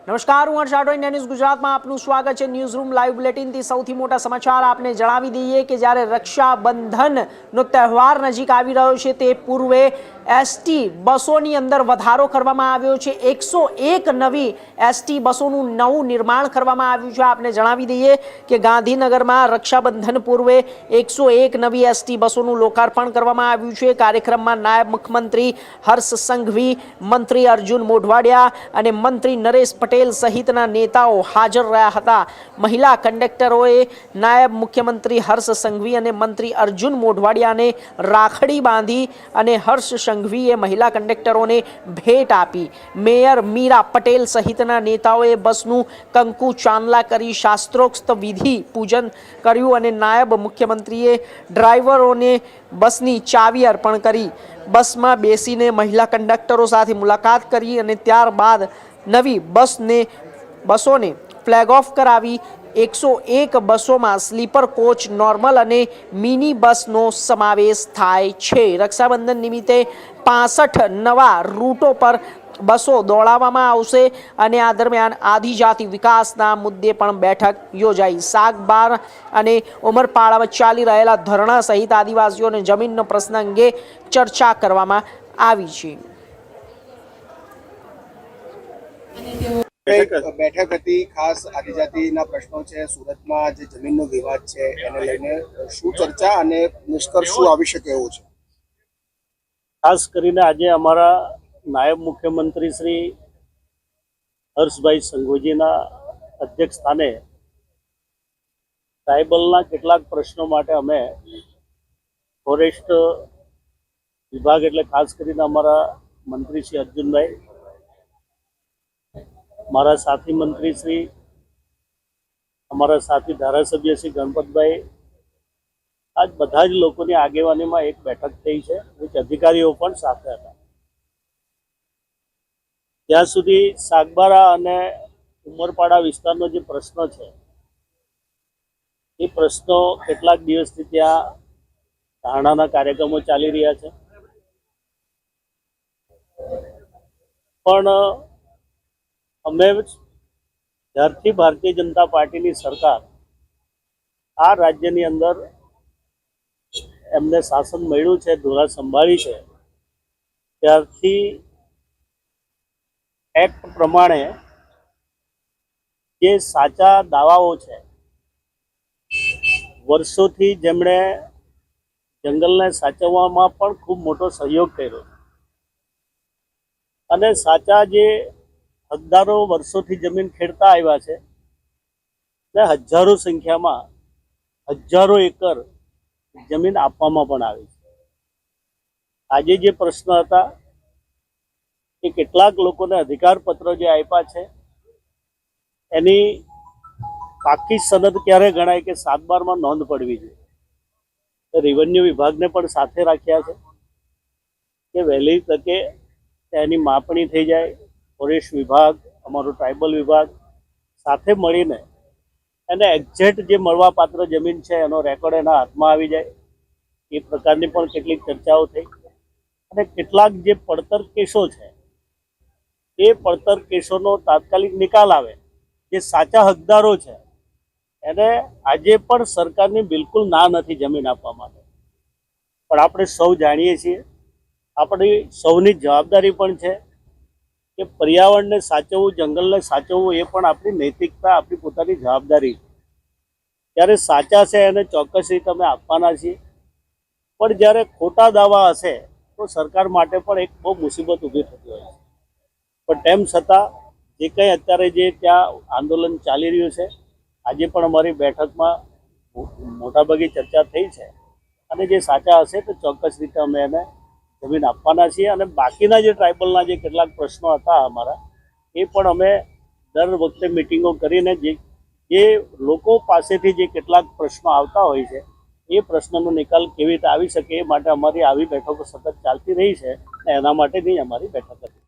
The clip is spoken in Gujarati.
નમસ્કાર, હું હર્ષ રાઠોડ, ન્યૂઝ ગુજરાતમાં આપનું સ્વાગત છે। ન્યૂઝ રૂમ લાઈવ બુલેટિનથી સૌથી મોટા સમાચાર આપને જણાવી દઈએ કે જ્યારે રક્ષાબંધનનો તહેવાર નજીક આવી રહ્યો છે તે પૂર્વે એસટી બસોની અંદર વધારો કરવામાં આવ્યો છે। 101 નવી એસટી બસોનું નવું નિર્માણ કરવામાં આવ્યું છે। આપને જણાવી દઈએ કે ગાંધીનગરમાં રક્ષાબંધન પૂર્વે 101 નવી એસટી બસોનું લોકાર્પણ કરવામાં આવ્યું છે। કાર્યક્રમમાં નાયબ મુખ્યમંત્રી હર્ષ સંઘવી, મંત્રી અર્જુન મોઢવાડિયા અને મંત્રી નરેશ પટેલ સહિતના નેતાઓ હાજર રહ્યા હતા। મહિલા કંડક્ટરોએ નાયબ મુખ્યમંત્રી હર્ષ સંઘવી અને મંત્રી અર્જુન મોઢવાડિયાને રાખડી બાંધી અને હર્ષ સંઘવીએ મહિલા કંડક્ટરોને ભેટ આપી। મેયર મીરા પટેલ સહિતના નેતાઓએ બસનું કંકુ ચાંદલા કરી શાસ્ત્રોક્ત વિધિ પૂજન કર્યું અને નાયબ મુખ્યમંત્રીએ ડ્રાઈવરોને બસની ચાવી અર્પણ કરી। બસમાં બેસીને મહિલા કંડક્ટરો સાથે મુલાકાત કરી અને ત્યારબાદ નવી બસોને ફ્લેગ ઓફ કરાવી। 101 બસોમાં સ્લીપર કોચ, નોર્મલ અને મિની બસનો સમાવેશ થાય છે। રક્ષાબંધન નિમિત્તે 65 નવા રૂટો પર બસો દોડાવવામાં આવશે અને આ દરમિયાન આદિજાતિ વિકાસના મુદ્દે પણ બેઠક યોજાઈ। શાકબાર અને ઉમરપાડા વચ્ચે ચાલી રહેલા ધરણા સહિત આદિવાસીઓને જમીનનો પ્રશ્ન અંગે ચર્ચા કરવામાં આવી છે। બેઠક હતી, ખાસ આદિજાતિના પ્રશ્નો છે, સુરતમાં જે જમીનનો વિવાદ છે એને લઈને શું ચર્ચા અને નિષ્કર્ષ શું આવી શકે એવું છે? ખાસ કરીને આજે અમારા નાયબ મુખ્યમંત્રી શ્રી હર્ષભાઈ સંઘવીજીના અધ્યક્ષ સ્થાને ટ્રાઇબલના કેટલાક પ્રશ્નો માટે અમે ફોરેસ્ટ વિભાગ એટલે ખાસ કરીને અમારા મંત્રી શ્રી અર્જુનભાઈ, મારા સાથી મંત્રી શ્રી, અમારા સાથી ધારાસભ્ય શ્રી ગણપતભાઈ, આજ બધા જ લોકોની આગેવાનીમાં એક બેઠક થઈ છે, ઉચ્ચ અધિકારીઓ પણ સાથે હતા। ત્યાં સુધી સાગબારા અને ઉમરપાડા વિસ્તારનો જે પ્રશ્ન છે એ પ્રશ્નો કેટલાક દિવસથી ત્યાં ધારણાના કાર્યક્રમો ચાલી રહ્યા છે, પણ અમે જ્યારથી ભારતીય જનતા પાર્ટીની સરકાર આ રાજ્યની અંદર એમને શાસન મળ્યું છે, ધોરા સંભાળી છે, ત્યારથી એક્ટ પ્રમાણે જે સાચા દાવાઓ છે, વર્ષોથી જેમણે જંગલને સાચવવામાં પણ ખૂબ મોટો સહયોગ કર્યો અને સાચા જે હકદારો વર્ષોથી જમીન ખેડતા આવ્યા છે તે હજારો સંખ્યામાં હજારો એકર જમીન આપવામાં પણ આવી છે। આજે જે પ્રશ્ન હતા એ કેટલાક લોકોને અધિકાર પત્ર જે આપ્યા છે એની પાકી સનદ ક્યારે ગણાય કે 7/12માં નોંધ પડવી જોઈએ। રેવન્યુ વિભાગને પણ સાથે રાખ્યા છે કે વહેલી તકે એની માપણી થઈ જાય। ફોરેસ્ટ વિભાગ, અમારું ટ્રાઇબલ વિભાગ સાથે મળીને એને એક્ઝેક્ટ જે મળવાપાત્ર જમીન છે એનો રેકોર્ડ એના હાથમાં આવી જાય એ પ્રકારની પણ કેટલીક ચર્ચાઓ થઈ અને કેટલાક જે પડતર કેસો છે એ પડતર કેસોનો તાત્કાલિક નિકાલ આવે। જે સાચા હકદારો છે એને આજે પણ સરકારની બિલકુલ ના નથી જમીન આપવા માટે, પણ આપણે સૌ જાણીએ છીએ, આપણી સૌની જવાબદારી પણ છે કે પર્યાવરણને સાચવવું, જંગલને સાચવવું એ પણ આપણી નૈતિકતા, આપણી પોતાની જવાબદારી છે। જ્યારે સાચા છે એને ચોક્કસ રીતે અમે આપવાના છીએ, પણ જ્યારે ખોટા દાવા હશે તો સરકાર માટે પણ એક બહુ મુસીબત ઊભી થતી હોય છે। પણ તેમ છતાં જે કંઈ અત્યારે જે ત્યાં આંદોલન ચાલી રહ્યું છે, આજે પણ અમારી બેઠકમાં મોટાભાગે ચર્ચા થઈ છે અને જે સાચા હશે તો ચોક્કસ રીતે અમે એને જમીન આપવાના છીએ અને બાકીના જે ટ્રાઇબલના જે કેટલાક પ્રશ્નો હતા અમારા એ પણ અમે દર વખતે મિટિંગો કરીને જે લોકો પાસેથી જે કેટલાક પ્રશ્નો આવતા હોય છે એ પ્રશ્નનો નિકાલ કેવી રીતે આવી શકે એ માટે અમારી આવી બેઠકો સતત ચાલતી રહી છે અને એના માટેની અમારી બેઠક હતી।